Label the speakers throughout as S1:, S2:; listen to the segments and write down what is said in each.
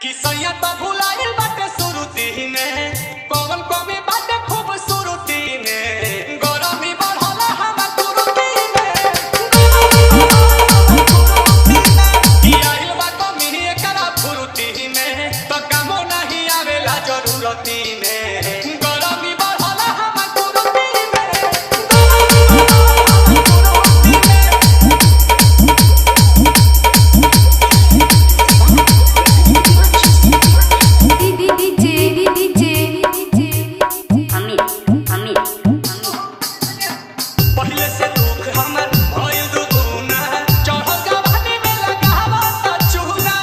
S1: कि सैया तो भुलाइल बाटे सुरुती ने कौन कमी बाटे खूबसूरती ने गरमी बढ़ला हमर गुरुती ने कि आइल बा कमी एकरा फुरुती ने तो कामो नहीं आवेला जरूरती ने गरमी बढ़ला हमर गुरुती ने पहले से दुख हमर भइल दुगुना चढ़ल जवानी में लगावा त चूना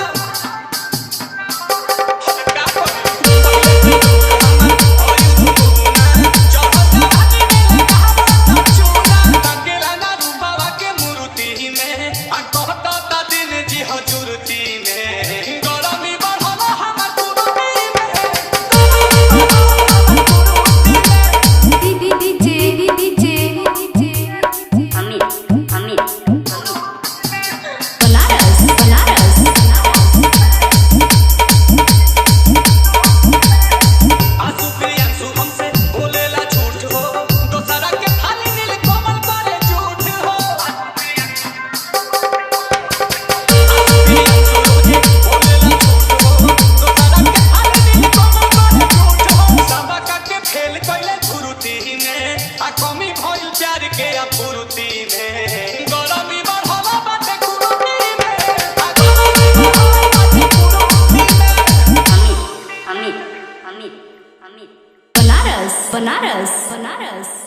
S1: का पहले से दुख हमर भइल दुगुना चढ़ल जवानी में लगावा त चूना तकेला ना रूपावा के मूर्ति में आ कहत त दिन जी हजूरती में गरमी बढ़ला हमर गुरुती में आंसू प्रियांशु हमसे बोलेला झूठ हो दोसरा के थाली नील कोमल करे झूठ हो आंसू प्रियांशु रोजे बोलेला झूठ हो दोसरा के थाली नील कोमल करे झूठ हो सबा के फेल कइले धुरुती ने आ कमी भइल प्यार के अपुरुती में गरमी बढ़ला बाटे गुरुती में आ गरमी बढ़ला बाटे गुरुती में
S2: Banaras.